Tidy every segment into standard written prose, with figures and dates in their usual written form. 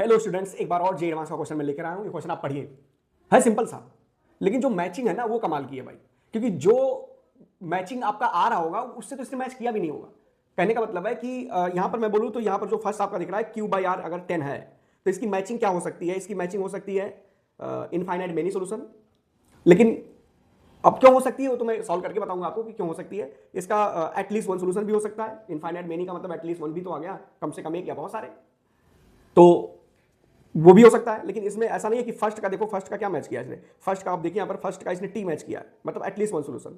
Hello students, एक बार और जे advance का क्वेश्चन मैं लेकर आया हूं। ये क्वेश्चन आप पढ़िए, है सिंपल सा, लेकिन जो मैचिंग है ना वो कमाल की है भाई। क्योंकि जो मैचिंग आपका आ रहा होगा उससे तो इसने मैच किया भी नहीं होगा। कहने का मतलब है कि यहां पर मैं बोलूं तो यहां पर जो फर्स्ट आपका दिख रहा है क्यू बाई आर अगर 10 है तो इसकी मैचिंग क्या हो सकती है? इसकी मैचिंग हो सकती है इनफाइनाइट मेनी सोल्यूशन। लेकिन अब क्यों हो सकती है वो तो मैं सॉल्व करके बताऊंगा आपको कि क्यों हो सकती है। इसका एटलीस्ट वन सोल्यूशन भी हो सकता है। इनफाइनाइट मेनी का मतलब एटलीस्ट वन भी तो आ गया, कम से कम एक या बहुत सारे, तो वो भी हो सकता है। लेकिन इसमें ऐसा नहीं है कि फर्स्ट का देखो, फर्स्ट का क्या मैच किया इसने, फर्स्ट का आप देखिए यहां पर फर्स्ट का इसने टी मैच किया है, मतलब एटलीस्ट वन सोल्यूशन।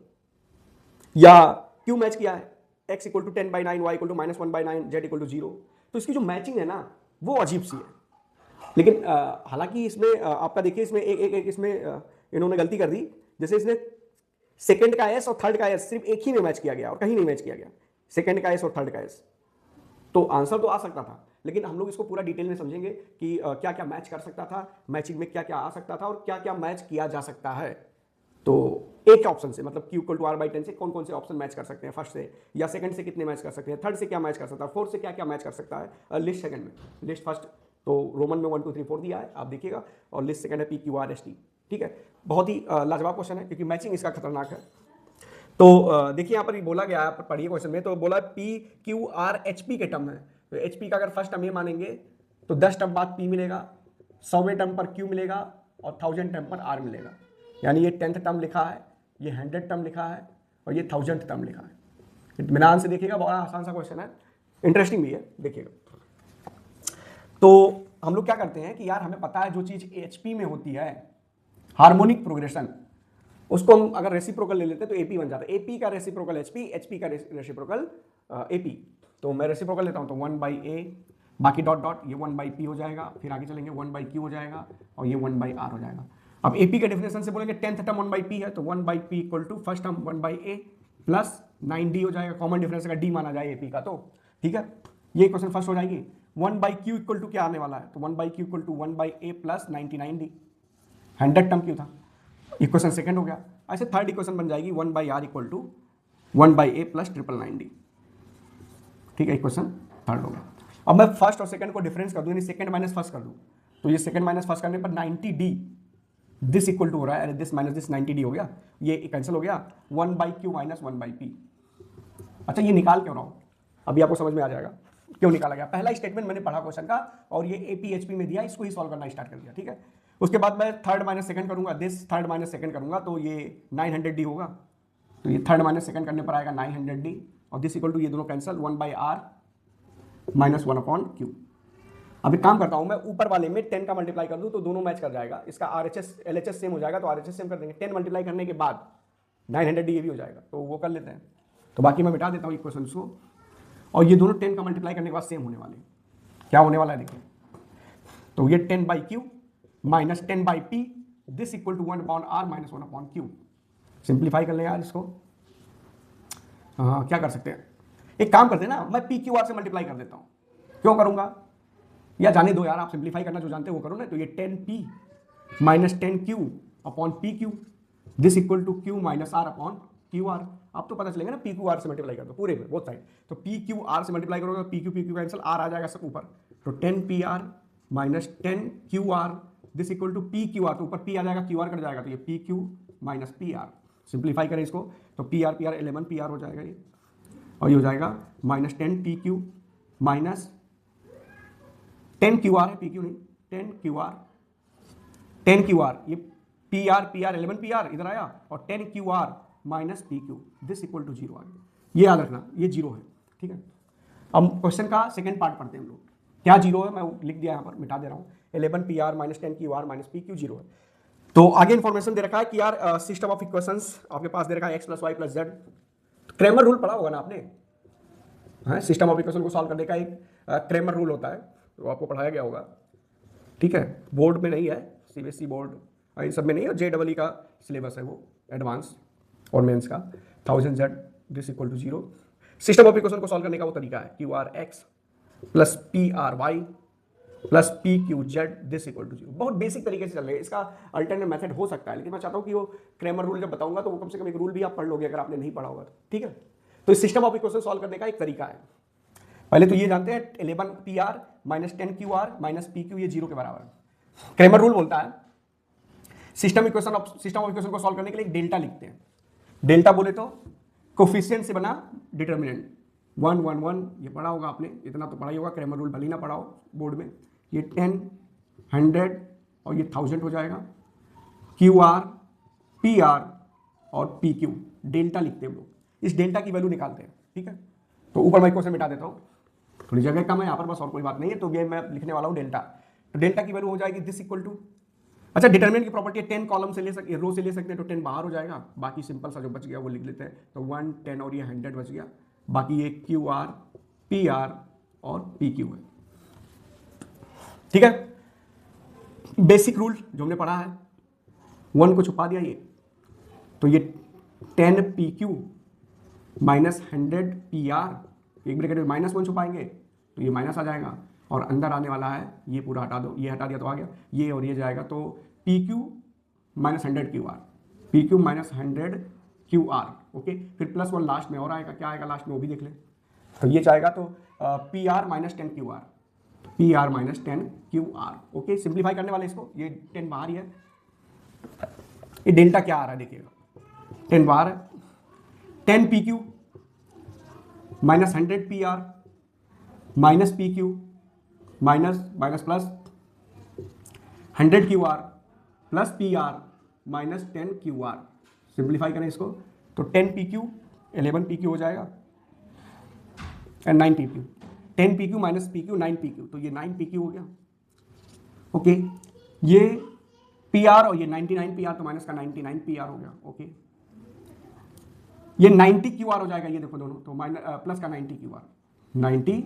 या क्यू मैच किया है, x equal to 10/9, y equal to -1/9, z equal to 0। तो इसकी जो मैचिंग है ना वो अजीब सी है। लेकिन हालांकि इसमें आपका देखिए इसमें एक इसमें इन्होंने गलती कर दी। जैसे इसने सेकंड का एस और थर्ड का एस सिर्फ एक ही में मैच किया गया और कहीं नहीं मैच किया गया, सेकंड का एस और थर्ड का एस। तो आंसर तो आ सकता था, लेकिन हम लोग इसको पूरा डिटेल में समझेंगे कि क्या क्या मैच कर सकता था, मैचिंग में क्या क्या आ सकता था और क्या क्या मैच किया जा सकता है। तो एक ऑप्शन से मतलब q इक्वल टू r/10 से कौन कौन से ऑप्शन मैच कर सकते हैं, फर्स्ट से या सेकंड से कितने मैच कर सकते हैं, थर्ड से क्या मैच कर सकता है, फोर्थ से क्या क्या मैच कर सकता है। लिस्ट सेकंड में, लिस्ट फर्स्ट तो रोमन में 1 2 3 4 दिया है, आप देखिएगा। और लिस्ट सेकंड है PQRST। ठीक है, बहुत ही लाजवाब क्वेश्चन है क्योंकि मैचिंग इसका खतरनाक है। तो देखिए यहाँ पर बोला गया है, पढ़िए क्वेश्चन में, तो बोला PQRHP के टर्म है। तो HP का अगर फर्स्ट टर्म ये मानेंगे तो 10 टर्म बाद P मिलेगा, 100वें टर्म पर Q मिलेगा और 1000 टर्म पर R मिलेगा। यानी ये 10th टर्म लिखा है, ये 100 टर्म लिखा है और ये 1000th टर्म लिखा है। इत्मीनान से देखिएगा, बड़ा आसान सा क्वेश्चन है, इंटरेस्टिंग भी है, देखिएगा। तो हम लोग क्या करते हैं कि यार हमें पता है जो चीज HP में होती है हार्मोनिक प्रोग्रेशन, उसको हम अगर रेसिप्रोकल ले लेते हैं तो एपी बन जाता है। एपी का रेसिप्रोकल एचपी, एचपी का रेसिप्रोकल एपी। तो मैं रेसिप्रोकल लेता हूं तो 1/a, बाकी डॉट डॉट, ये 1/p हो जाएगा, फिर आगे चलेंगे 1/q हो जाएगा और ये 1/r हो जाएगा। अब एपी के डेफिनेशन से बोलेंगे 10th टर्म 1/p है तो 1/p equal to first term 1/a plus 9d हो जाएगा। कॉमन डिफरेंस का d माना जाए एपी का, तो ठीक है, ये क्वेश्चन फर्स्ट हो जाएगी। 1/q इक्वल टू क्या आने वाला है, तो 1/q equal to 1/a plus 99d, 100 term क्यों था, इक्वेशन सेकंड हो गया। ऐसे थर्ड इक्वेशन बन जाएगी 1/r equal to 1/a plus 999d। ठीक है, इक्वेशन थर्ड हो गया। अब मैं फर्स्ट और सेकंड को डिफरेंस कर दूं, यानी सेकंड माइनस फर्स्ट कर दूं, तो ये सेकंड माइनस फर्स्ट करने पर 90d दिस इक्वल टू हो रहा है, अरे दिस माइनस दिस 90d हो गया, ये कैंसिल हो गया, 1/q माइनस 1/p। अच्छा, ये निकाल क्यों रहा हूं, अभी आपको समझ में आ जाएगा क्यों निकाला गया। पहला स्टेटमेंट मैंने पढ़ा क्वेश्चन का और ये एपीएचपी में दिया, इसको ही सॉल्व करना स्टार्ट कर दिया। ठीक है, उसके बाद मैं थर्ड माइनस सेकंड करूंगा, दिस थर्ड माइनस सेकंड करूंगा तो ये 900d होगा, तो ये थर्ड माइनस सेकंड करने पर आएगा 900d और दिस इक्वल टू ये दोनों कैंसिल, 1/r माइनस 1/q। अब एक काम करता हूं, मैं ऊपर वाले में 10 का मल्टीप्लाई कर दूं तो दोनों मैच कर जाएगा, इसका आरएचएस एलएचएस सेम हो जाएगा तो आरएचएस सेम कर देंगे। 10 मल्टीप्लाई करने के बाद 900d ये भी हो जाएगा, तो वो कर लेते हैं। तो बाकी मैं मिटा देता हूं इक्वेशन को, और ये दोनों 10 का मल्टीप्लाई करने के बाद सेम होने वाले। क्या होने वाला है देखिए, तो ये 10/q minus 10/p this equal to 1/r minus 1/q। Simplify कर ले यार इसको। क्या कर सकते हैं, एक काम करते हैं ना, मैं PQR से मल्टीप्लाई कर देता हूं। क्यों करूंगा, या जाने दो यार, आप सिंप्लीफाई करना जो जानते हैं वो करो ना। तो ये 10p minus 10q upon pq this equal to q minus r upon QR। आप तो पता चलेगा ना, PQR से मल्टीप्लाई कर दो पूरे में, बोथ साइड। तो PQR से मल्टीप्लाई करोगे PQ PQ कैंसिल, R आ जाएगा सब ऊपर, तो 10PR minus 10QR this equal to PQR, तो ऊपर P आ जाएगा, QR कट जाएगा, तो ये PQ माइनस PR। सिंप्लीफाई करें इसको तो PR 11 PR हो जाएगा ये, और ये हो जाएगा माइनस 10 PQ माइनस 10 QR है, PQ नहीं, 10 QR, ये PR 11 PR इधर आया और 10 QR minus PQ this equal to 0 आ गया। ये याद रखना, ये 0 है। ठीक है, अब क्वेश्चन का सेकंड पार्ट पढ़ते हैं हम लोग। क्या 0 है, मैं लिख दिया यहाँ पर, मिटा दे रहा हूँ। 11 PR minus 10 QR minus PQ 0 है। तो आगे इन्फॉर्मेशन दे रखा है कि यार सिस्टम ऑफ इक्वेशंस आपके पास दे रखा है x plus y plus z. Cramer rule पढ़ा होगा ना आपने, सिस्टम ऑफ इक्वेशन को सॉल्व करने का एक क्रेमर रूल होता है, तो आपको पढ़ाया गया होगा। ठीक है, बोर्ड में नहीं है, CBSE बोर्ड इन सब में नहीं है, JEE का सिलेबस है वो, एडवांस और मेंस का। 1000z this equal to 0। System of equation को सॉल्व करने का वो तरीका है, QRX plus PRY plus PQZ this equal to 0। बहुत बेसिक तरीके से चल रहे हैं, इसका अल्टरनेट मेथड हो सकता है, लेकिन मैं चाहता हूँ कि वो क्रेमर रूल जब बताऊंगा तो वो कम से कम एक रूल भी आप पढ़ लोगे अगर आपने नहीं पढ़ा होगा तो। ठीक है, तो इस सिस्टम ऑफ इक्वेशन सॉल्व करने का एक तरीका है। पहले तो ये जानते हैं 11 P R minus 10 Q R minus P Q, ये 0 के बराबर है। क्रेमर रूल बोलता है सिस्टम ऑफ इक्वेशन को सॉल्व करने के लिए एक डेल्टा लिखते हैं। डेल्टा बोले तो कोफिशिएंट से बना डिटर्मिनेंट 1 1 1, ये पढ़ा होगा आपने, इतना तो पढ़ा ही होगा, क्रेमर रूल भले ही ना पढ़ाओ बोर्ड में। ये 10 100 और ये 1000 हो जाएगा। क्यू आर पी आर और पी क्यू, डेल्टा लिखते हैं हम लोग, इस डेल्टा की वैल्यू निकालते हैं। ठीक है, तो ऊपर मैं इक्वेशन मिटा देता हूँ, थोड़ी जगह कम है यहाँ पर, बस और कोई बात नहीं है। तो ये मैं लिखने वाला हूँ डेल्टा। तो डेल्टा की वैल्यू हो जाएगी दिस इक्वल टू, अच्छा डिटरमिनेंट की प्रॉपर्टी 10 कॉलम से ले सकते, रो से ले सकते हैं, तो 10 बाहर हो जाएगा, बाकी सिंपल सा जो बच गया वो लिख लेते हैं। तो 1 10 और ये 100 बच गया, बाकी ये क्यू आर पी आर और पी क्यू है। ठीक है, बेसिक रूल जो हमने पढ़ा है, 1 को छुपा दिया ये, तो ये 10 P Q minus 100 P R, एक ब्रैकेट में -1 छुपाएंगे तो ये माइनस आ जाएगा, और अंदर आने वाला है ये पूरा हटा दो, ये हटा दिया तो आ गया ये, और ये जाएगा तो P Q minus 100 Q R, P Q minus 100 Q R. Okay, फिर +1 लास्ट में और आएगा, क्या आएगा लास्ट में वो भी देख लें। तो ये जाएगा तो P R minus 10 Q R, P R minus 10 Q R. Okay, simplify करने वाले इसको, ये 10 बाहर ही है। ये डेल्टा क्या आ रहा है देखिएगा, 10 बाहर है, 10 P Q minus 100 P R minus P Q minus minus plus 100 Q R plus P are minus 10 Q R. Simplify करें इसको तो 10 पी क्यू 11 पी क्यू हो जाएगा and 9 P Q, 10 P Q minus P Q 9 P Q, तो ये 9 P Q हो गया। Okay, ये पी आर और ये 99 पी आर, तो माइनस का 99 पी आर हो गया। ओके, ये 90 क्यू आर हो जाएगा, ये देखो दोनों, तो प्लस का 90 क्यू आर, 90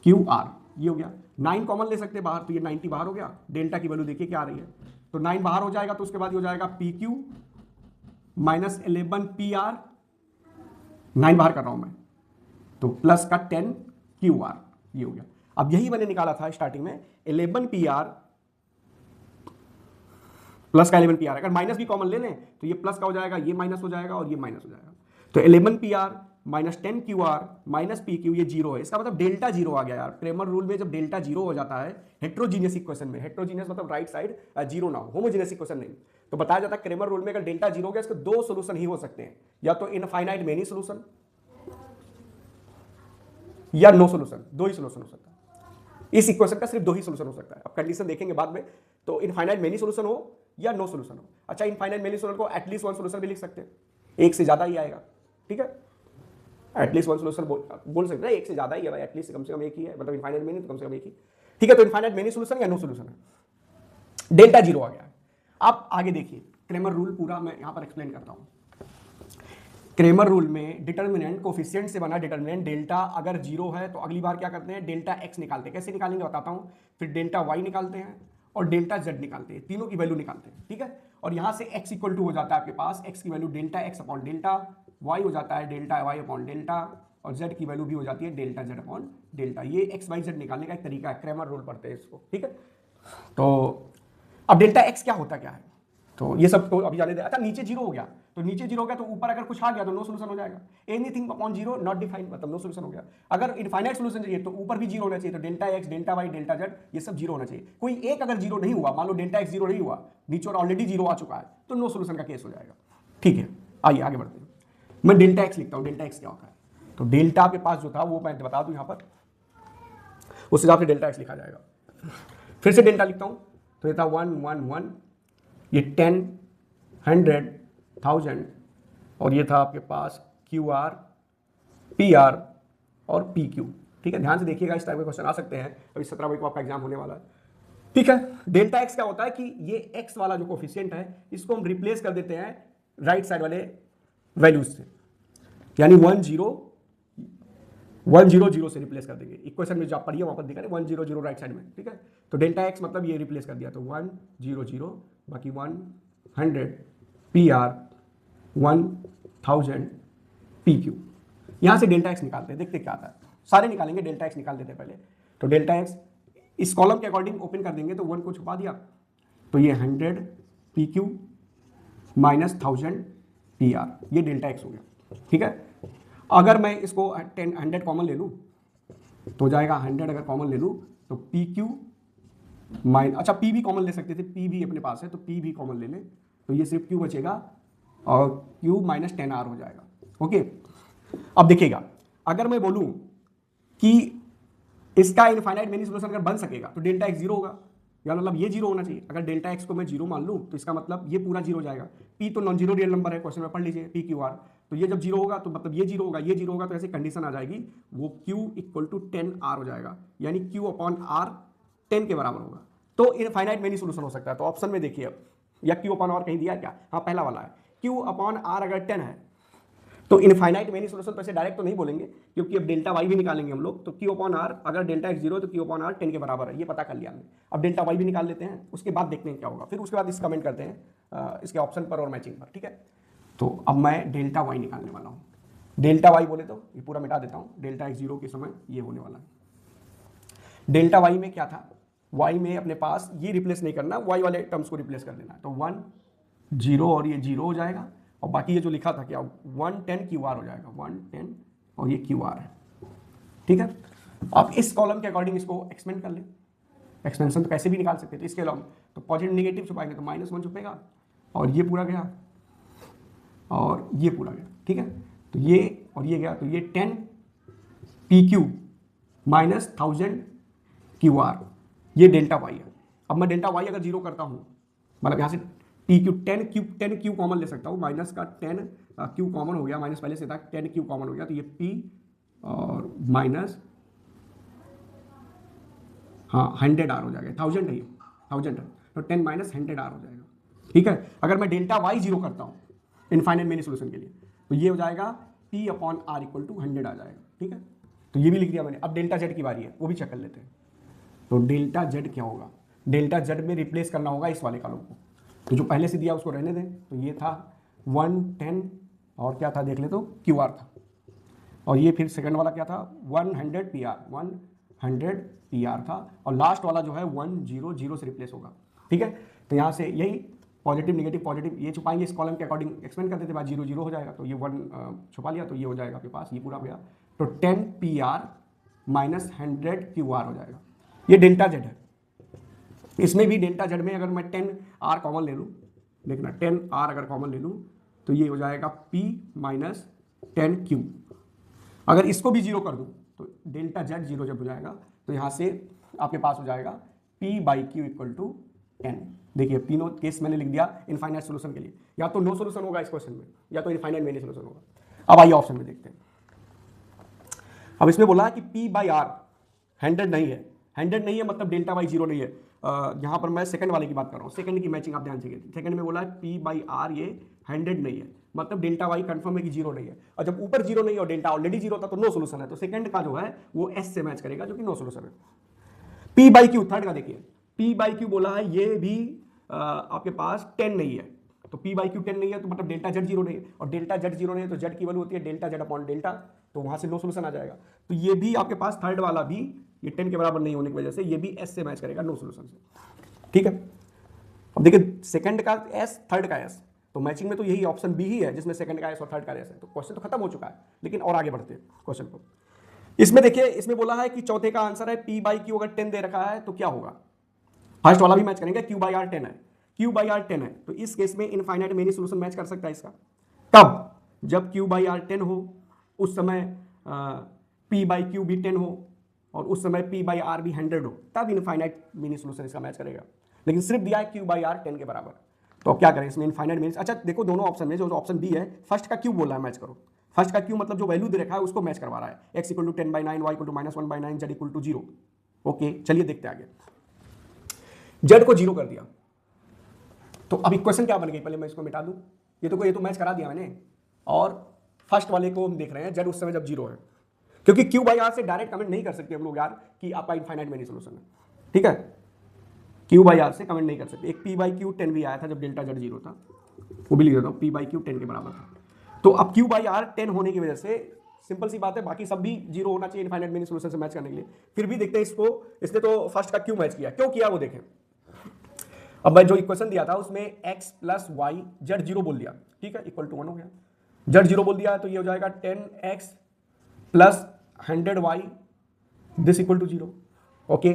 क्यू आर ये हो गया। 9 कॉमन ले सकते हैं बाहर, तो ये 90 बाहर हो गया। डेल्टा की वैल्यू देखिए क्या आ रही है, तो 9 बाहर हो जाएगा, तो उसके बाद ये हो जाएगा P Q minus 11 P R, 9 बाहर कर रहा हूं मैं, तो प्लस का 10 क्यू आर, ये हो गया। अब यही मैंने निकाला था स्टार्टिंग में, 11 पी आर प्लस का 11 पी आर, अगर माइनस भी कॉमन ले लें तो ये प्लस का हो जाएगा, ये माइनस हो जाएगा और ये माइनस हो जाएगा। तो 11 P R minus 10 Q R minus P Q, ये 0 है, इसका मतलब डेल्टा 0 आ गया यार। क्रेमर रूल में जब डेल्टा 0 हो जाता है हेट्रोजीनियस इक्वेशन में, हेट्रोजीनियस मतलब राइट साइड 0 ना हो, होमोजीनियस इक्वेशन नहीं, तो बताया जाता है क्रेमर रूल में अगर डेल्टा 0 हो गया, इसके 2 सोल्यूशन ही हो सकते हैं, या तो इनफाइनाइट मेनी सोल्यूशन या नो सोल्यूशन, 2 ही सोल्यूशन हो सकता है। इस इक्वेशन का सिर्फ 2 ही सोल्यूशन हो सकता है। अब कंडीशन देखेंगे बाद में, तो इनफाइनाइट मेनी सोल्यूशन हो या नो सोल्यूशन हो। अच्छा, इनफाइनाइट मेनी सोल्यूशन को एटलीस्ट 1 सोल्यूशन भी लिख सकते हैं, एक से ज्यादा ही आएगा। ठीक है, एटलीस्ट 1 सोल्यूशन बोल सकते हैं, एक से ज्यादा ही है भाई, एटलीस्ट कम से कम एक ही है, मतलब इनफाइनाइट मेनी तो कम से कम एक ही। ठीक है, तो इनफाइनाइट मेनी सोल्यूशन या नो सोल्यूशन है, डेल्टा 0 आ गया। आप आगे देखिए, क्रेमर रूल पूरा मैं यहां पर एक्सप्लेन करता हूं। क्रेमर रूल में डिटर्मिनेंट कोफिशिएंट से बना डिटर्मिनेंट डेल्टा अगर 0 है तो अगली बार क्या करते हैं, डेल्टा x निकालते हैं। कैसे निकालेंगे बताता हूं, फिर डेल्टा y निकालते हैं और डेल्टा z निकालते हैं, तीनों की वैल्यू निकालते हैं। ठीक है, और यहां से x इक्वल टू हो जाता है आपके पास, x की value delta x upon delta y हो जाता है, डेल्टा y अपॉन डेल्टा, और z की वैल्यू भी हो जाती है डेल्टा z अपॉन डेल्टा। ये x y z निकालने का एक तरीका है, क्रेमर रूल पढ़ते हैं इसको। ठीक है, तो अब डेल्टा x क्या होता क्या है, तो ये सब तो अभी जाने दे। अच्छा, नीचे 0 हो गया, तो नीचे 0 हो गया तो ऊपर अगर कुछ आ गया तो नो सोल्यूशन हो जाएगा। एनीथिंग अपॉन 0 नॉट डिफाइंड, मतलब नो सोल्यूशन हो गया। अगर इनफाइनाइट सोल्यूशन चाहिए तो ऊपर भी 0 होना चाहिए, तो delta x delta y delta z ये सब 0 होना चाहिए। कोई एक अगर 0 नहीं हुआ, मान लो डेल्टा x 0 नहीं हुआ, नीचे और ऑलरेडी 0 आ चुका है, तो नो सोल्यूशन का केस हो जाएगा। ठीक है, आइए आगे बढ़ते हैं। मैं डेल्टा x लिखता हूं, डेल्टा x क्या होता है, तो डेल्टा के पास जो था वो मैं बता दूं यहां पर, उस हिसाब से डेल्टा x लिखा जाएगा। फिर से डेल्टा लिखता हूं, तो ये था 1 1 1, ये 10 100 1000, और ये था आपके पास क्यू आर पी आर और पी क्यू। ठीक है, ध्यान से देखिएगा, इस टाइप के क्वेश्चन आ सकते हैं। अभी 17 मई को आपका एग्जाम होने वाला है। ठीक है, डेल्टा एक्स क्या होता है कि ये एक्स वाला जो कोफिशिएंट है इसको हम रिप्लेस कर देते हैं राइट साइड वाले वैल्यूज से, यानी 1 0 1 0 0 से रिप्लेस कर देंगे। इक्वेशन में जो आप पढ़िए वहां पर दिखा रहे 1 0 0 राइट साइड में। ठीक है, तो डेल्टा एक्स मतलब ये रिप्लेस कर दिया, तो 1 0 0 बाकी 100 पी आर 1000 पी क्यू। यहां से डेल्टा एक्स निकालते हैं, देखते क्या आता है, सारे निकालेंगे, डेल्टा एक्स निकाल देते हैं पहले। तो डेल्टा एक्स इस कॉलम के अकॉर्डिंग ओपन कर देंगे, तो 1 को छुपा दिया, तो ये 100 P Q minus 1000 P R, ये डेल्टा एक्स हो गया। ठीक है, अगर मैं इसको 100 कॉमन ले लूं तो हो जाएगा 100 अगर कॉमन ले लूँ तो पी क्यू माइन, अच्छा पी भी कॉमन ले सकते थे, पी भी अपने पास है तो पी भी कॉमन ले लें, तो ये सिर्फ क्यू बचेगा और क्यू माइनस 10R हो जाएगा। ओके, अब देखिएगा अगर मैं बोलूं कि इसका इनफाइनाइट मेनी सोल्यूशन अगर बन सकेगा तो डेल्टा एक्स जीरो होगा, या मतलब ये जीरो होना चाहिए। अगर डेल्टा एक्स को मैं जीरो मान लूं तो इसका मतलब ये पूरा जीरो हो जाएगा। पी तो नॉन जीरो रियल नंबर है, क्वेश्चन में पढ़ लीजिए पी क्यू आर, तो ये जब जीरो होगा तो मतलब ये जीरो होगा, ये जीरो होगा, तो ऐसी कंडीशन आ जाएगी वो क्यू इक्वल टू 10R हो जाएगा, यानी क्यू अपॉन आर 10 के बराबर होगा। तो इनफाइनाइट मेनी सोल्यूशन हो सकता है। तो ऑप्शन में देखिए अब, या क्यू अपॉन आर कहीं दिया क्या, हाँ पहला वाला है, क्यू अपॉन आर अगर 10 है तो इनफाइनाइट मेनी सोल्यूशन तो ऐसे डायरेक्ट तो नहीं बोलेंगे, क्योंकि अब डेल्टा वाई भी निकालेंगे हम लोग। तो क्यू अपॉन आर अगर डेल्टा एक्स जीरो तो क्यू अपॉन आर 10 के बराबर है, ये पता कर लिया हमने। अब डेल्टा वाई भी निकाल लेते हैं, उसके बाद देखते हैं क्या होगा, फिर उसके बाद इस कमेंट करते हैं इसके ऑप्शन पर और मैचिंग पर, ठीक है। तो अब मैं डेल्टा वाई निकालने वाला हूँ। डेल्टा वाई बोले तो ये पूरा मिटा देता हूँ, डेल्टा एक्स जीरो के समय ये होने वाला है। डेल्टा वाई में क्या था, वाई में अपने पास ये रिप्लेस नहीं करना, वाई वाले टर्म्स को रिप्लेस कर देना, तो 1 0 और ये 0 हो जाएगा, और बाकी ये जो लिखा था क्या 110 क्यू आर हो जाएगा, 110 और ये क्यू आर है, ठीक है। आप इस कॉलम के अकॉर्डिंग इसको एक्सपेंड कर लें, एक्सपेंशन तो कैसे भी निकाल सकते थे इसके अलावा, तो पॉजिटिव निगेटिव छुपाएंगे तो -1 छुपेगा, और ये पूरा गया और ये पूरा गया, ठीक है। तो ये और ये गया, तो ये 10 P Q minus 1000 Q R, ये डेल्टा वाई है। अब मैं डेल्टा वाई अगर जीरो करता हूँ, मतलब यहाँ से पी क्यू 10 क्यू कॉमन ले सकता हूँ, माइनस का 10 क्यू कॉमन हो गया, माइनस पहले से था 10 क्यू कॉमन हो गया, तो ये पी और माइनस हाँ 100R हो जाएगा, 1000 नहीं 1000 है, तो 10 माइनस 100R हो जाएगा, ठीक है। अगर मैं डेल्टा वाई जीरो करता हूँ इनफाइनाइट मेनी सोल्यूशन के लिए, तो ये हो जाएगा P upon R equal to 100 आ जाएगा, ठीक है। तो ये भी लिख दिया मैंने। अब डेल्टा जेड की बारी है, वो भी चेक कर लेते हैं। तो डेल्टा जेड क्या होगा, डेल्टा जेड में रिप्लेस करना होगा इस वाले कॉलम को, तो जो पहले से दिया उसको रहने दें। तो ये था 110 और क्या था देख ले, तो क्यू आर था, और ये फिर सेकंड वाला क्या था 100 पी आर, 100 पी आर था, और लास्ट वाला जो है 100 से रिप्लेस होगा, ठीक है। तो यहाँ से यही पॉजिटिव निगेटिव पॉजिटिव ये छुपाएंगे इस कॉलम के अकॉर्डिंग एक्सपेंड करते थे, बाद 0 0 हो जाएगा, तो ये 1 छुपा लिया, तो ये हो जाएगा आपके पास, ये पूरा हो गया। तो 10 P R minus 100 Q R हो जाएगा, ये डेल्टा जेड है। इसमें भी डेल्टा जेड में अगर मैं 10R कॉमन ले लूँ, देखना 10R अगर कॉमन ले लूँ तो ये हो जाएगा P माइनस 10Q। अगर इसको भी जीरो कर दूँ तो डेल्टा जेड जीरो जब हो जाएगा तो यहाँ से आपके पास हो जाएगा P by Q equal to 10। देखिए तीनों केस मैंने लिख दिया इनफाइनाइट सोल्यूशन के लिए, या तो नो सोल्यूशन होगा इस क्वेश्चन में, या तो इनफाइनाइट मेनी सोल्यूशन होगा। अब आइए ऑप्शन में देखते हैं। अब इसमें बोला है कि P बाई आर 100 नहीं है, 100 नहीं है मतलब डेल्टा वाई जीरो नहीं है। यहाँ पर मैं सेकंड वाले की बात कर रहा हूँ, सेकंड की मैचिंग आप ध्यान से कीजिए। सेकंड में बोला है P बाई आर ये 100 नहीं है, मतलब डेल्टा वाई कंफर्म है कि जीरो नहीं है, और जब ऊपर जीरो नहीं और डेल्टा ऑलरेडी जीरो था तो नो सोल्यूशन है। तो सेकंड का जो है वो एस से मैच करेगा जो कि नो सोल्यूशन है। P बाई क्यू थर्ड का देखिए, P बाई क्यू बोला है ये भी आपके पास 10 नहीं है, तो P बाई क्यू 10 नहीं है तो मतलब डेल्टा जेड जीरो नहीं है, और डेल्टा जेड जीरो नहीं है तो जेड की वैल्यू होती है डेल्टा जेड अपॉन डेल्टा, तो वहां से नो सोल्यूशन आ जाएगा। तो ये भी आपके पास थर्ड वाला भी ये 10 के बराबर नहीं होने की वजह से ये भी एस से मैच करेगा नो सोल्यूशन से, ठीक है। अब देखिए सेकंड का एस थर्ड का एस, तो मैचिंग में तो यही ऑप्शन बी ही है जिसमें सेकंड का एस और थर्ड का एस है। तो क्वेश्चन तो खत्म हो चुका है, लेकिन और आगे बढ़ते हैं क्वेश्चन को। इसमें देखिए इसमें बोला है कि चौथे का आंसर है P बाई क्यू अगर 10 दे रखा है तो क्या होगा। फर्स्ट वाला भी मैच करेंगे, Q बाई आर 10 है, Q बाई आर 10 है, तो इस केस में इनफाइनाइट मेनी सोल्यूशन मैच कर सकता है इसका। तब जब Q बाई आर 10 हो उस समय P बाई क्यू भी 10 हो और उस समय P बाई आर भी 100 हो, तब इनफाइनाइट मेनी सोल्यूशन इसका मैच करेगा। लेकिन सिर्फ दिया है Q बाई आर 10 के बराबर, तो अब क्या करें इसमें इनफाइनाइट मेनी। अच्छा देखो दोनों ऑप्शन में जो ऑप्शन बी है फर्स्ट का Q बोल रहा है मैच करो, फर्स्ट का Q मतलब जो वैल्यू दे रखा है उसको मैच करवा रहा है, x equal to 10/9, y equal to -1/9, z equal to 0। Okay चलिए देखते हैं आगे। z को 0 कर दिया तो अब इक्वेशन क्या बन गई, पहले मैं इसको मिटा दूं, ये तो मैच करा दिया मैंने, और फर्स्ट वाले को हम देख रहे हैं z उस समय जब 0 है, क्योंकि Q बाई आर से डायरेक्ट कमेंट नहीं कर सकते हम लोग यार कि आपका इनफाइनाइट मेनी सोल्यूशन है, ठीक है। Q बाई आर से कमेंट नहीं कर सकते। एक P बाई क्यू 10 भी आया था जब डेल्टा जेड 0 था, वो भी लिख देता हूँ, P बाई क्यू 10 के बराबर था। तो अब Q बाई आर 10 होने की वजह से सिंपल सी बात है, बाकी सब भी 0 होना चाहिए इनफाइनाइट मेनी सोल्यूशन से मैच करने के लिए। फिर भी देखते हैं इसको, इसने तो फर्स्ट का Q मैच किया, क्यों किया वो देखें। अब मैं जो इक्वेशन दिया था उसमें x प्लस वाई जेड 0 बोल दिया, ठीक है, इक्वल टू 1 हो गया। जेड 0 बोल दिया तो ये हो जाएगा 10x plus 100y this equal to 0, okay,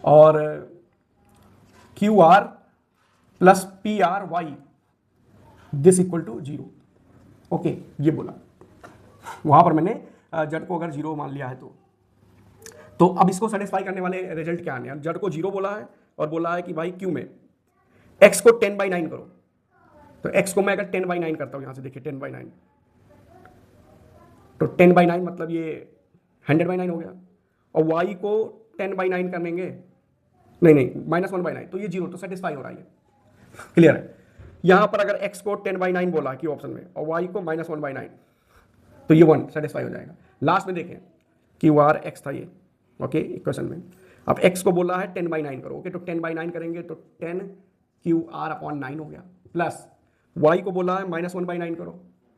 और Q R plus P R Y this equal to 0, okay, ये बोला। वहां पर मैंने जड़ को अगर 0 मान लिया है तो अब इसको सेटिस्फाई करने वाले रिजल्ट क्या आने हैं। जड़ को 0 बोला है और बोला है कि भाई क्यू में x को 10/9 करो, तो x को मैं अगर 10/9 करता हूं, यहां से देखिए 10/9, तो 10/9 मतलब ये 100/9 हो गया, और y को 10/9 करेंगे, नहीं -1/9, तो ये 0, तो सेटिस्फाई हो रहा है, क्लियर है। यहां पर अगर x को 10/9 बोला कि ऑप्शन में और y को -1/9, तो ये 1 सेटिस्फाई हो जाएगा। लास्ट में देखें क्यू आर एक्स था ये, ओके, इक्वेशन में अब x को बोला है 10/9 करो, ओके, तो 10/9 करेंगे तो 10 क्यू आर अपॉन 9 हो गया, प्लस y को बोला है -1/9 करो,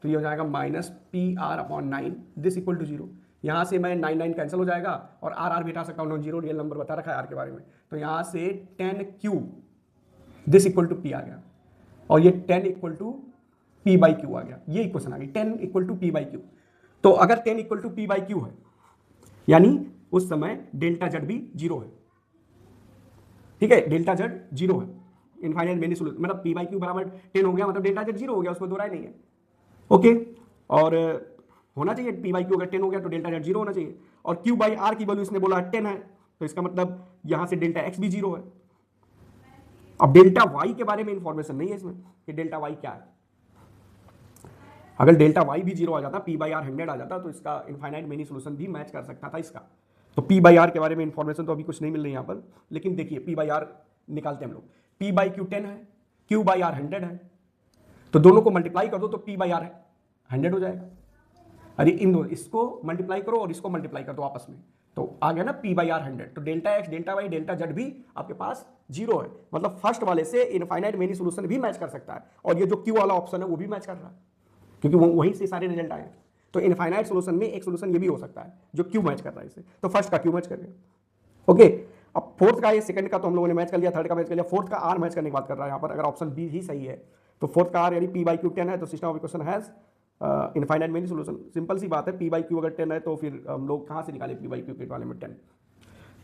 तो ये हो जाएगा minus P R upon 9 this equal to 0। यहाँ से मैं 9 कैंसिल हो जाएगा और आर भी हटा सकता हूँ, नॉन जीरो रियल नंबर बता रखा है आर के बारे में, तो यहाँ से 10 Q this equal to P आ गया, और ये 10 equal to P by Q आ गया, ये इक्वेशन आ गई 10 equal to P by Q. तो अगर 10 equal to P by Q है, यानी उस समय डेल्टा जेड भी 0 है, ठीक है, डेल्टा जेड 0 है, इनफाइनाइट मेनी सोल्यूशन, मतलब पी बाई क्यू बराबर 10 हो गया, मतलब डेल्टा जेड 0 हो गया, उसमें दो राय नहीं है, ओके। और होना चाहिए पी बाई क्यू अगर 10 हो गया तो डेल्टा जेड 0 होना चाहिए, और क्यू बाई आर की वैल्यू इसने बोला 10 है, तो इसका मतलब यहां से डेल्टा एक्स भी 0 है। अब डेल्टा वाई के बारे में इंफॉर्मेशन नहीं है इसमें कि डेल्टा वाई क्या है। अगर डेल्टा वाई भी 0 आ जाता, पी बाई आर 100 आ जाता, तो इसका इनफाइनाइट मेनी सोल्यूशन भी मैच कर सकता था इसका। तो पी बाई आर के बारे में इंफॉर्मेशन तो अभी कुछ नहीं मिल रही यहाँ पर, लेकिन देखिए पी बाई आर निकालते हैं हम लोग, पी बाई क्यू 10 है, क्यू बाई आर 100 है, तो दोनों को मल्टीप्लाई कर दो तो पी बाई आर 100 हो जाएगा। अरे इन दो, इसको मल्टीप्लाई करो और इसको मल्टीप्लाई कर दो आपस में, तो आ गया ना पी बाई आर 100। तो delta x, delta y, delta z भी आपके पास 0 है, मतलब फर्स्ट वाले से इनफाइनाइट मेनी सोल्यूशन भी मैच कर सकता है, और ये जो क्यू वाला ऑप्शन है वो भी मैच कर रहा है, क्योंकि वहीं से सारे रिजल्ट आए। तो इनफाइनाइट सोल्यूशन में एक सोल्यूशन ये भी हो सकता है जो क्यू मैच कर रहा है इससे, तो फर्स्ट का क्यू मैच कर गया, ओके। अब फोर्थ का, ये सेकंड का तो हम लोगों ने मैच कर लिया, थर्ड का मैच कर लिया, फोर्थ का आर मैच करने की बात कर रहा है यहाँ पर। अगर ऑप्शन बी ही सही है तो फोर्थ का आर यानी पी बाई क्यू 10 है, तो system of equation has infinite many solution. Simple सी बात है, पी बाई क्यू अगर 10 है तो फिर हम लोग कहाँ से निकाले पी बाई क्यू के वाले में 10,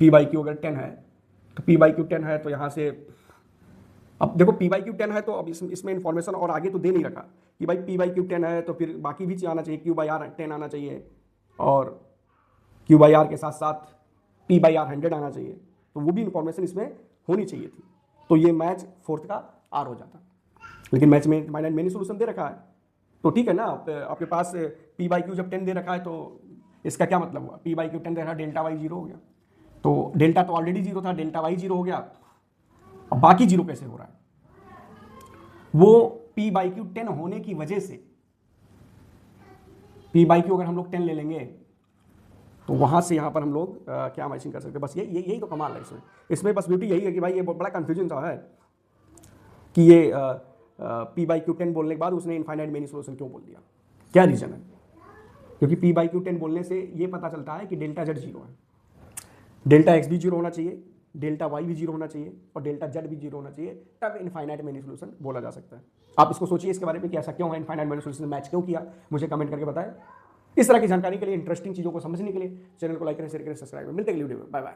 पी बाई क्यू अगर 10 है तो पी बाई क्यू 10 है तो यहाँ से, अब देखो पी बाई क्यू 10 है तो अब इसमें इन्फॉर्मेशन और आगे तो दे नहीं रखा कि भाई पी बाई क्यू 10 है तो फिर बाकी भी चीज़ आना चाहिए, क्यू बाई आर 10 आना चाहिए, और क्यू बाई आर के साथ साथ पी बाई आर 100 आना चाहिए, तो वो भी इन्फॉर्मेशन इसमें होनी चाहिए थी, तो ये मैच फोर्थ का आर हो जाता। लेकिन मैच में इनफाइनाइट मेनी सोल्यूशन दे रखा है, तो ठीक है ना, आपके पास पी बाई क्यू जब 10 दे रखा है तो इसका क्या मतलब हुआ, पी बाई क्यू 10 दे रखा, डेल्टा वाई 0 हो गया, तो डेल्टा तो ऑलरेडी 0 था, डेल्टा वाई 0 हो गया, अब बाकी 0 कैसे हो रहा है, वो पी बाई क्यू 10 होने की वजह से, पी बाई क्यू अगर हम लोग 10 ले लेंगे तो वहां से यहां पर हम लोग क्या मैचिंग कर सकते हैं, बस यही तो कमाल है इसमें बस ब्यूटी यही है कि भाई ये बहुत बड़ा कंफ्यूजन सा है कि ये पी बाई क्यू 10 बोलने के बाद उसने इनफाइनाइट मेनी सोल्यूशन क्यों बोल दिया, क्या रीजन है। क्योंकि पी बाई क्यू 10 बोलने से ये पता चलता है कि डेल्टा जेड 0 है, डेल्टा एक्स भी 0 होना चाहिए, डेल्टा वाई भी 0 होना चाहिए, और डेल्टा जेड भी 0 होना चाहिए, तब इनफाइनाइट मेनी सोल्यूशन बोला जा सकता है। आप इसको सोचिए इसके बारे में कि ऐसा क्यों है, इनफाइनाइट मेनी सोल्यूशन मैच क्यों किया, मुझे कमेंट करके बताएं। इस तरह की जानकारी के लिए, इंटरेस्टिंग चीज़ों को समझने के लिए चैनल को लाइक करें, शेयर करें, सब्सक्राइब करें। मिलते हैं अगली वीडियो में, बाय बाय।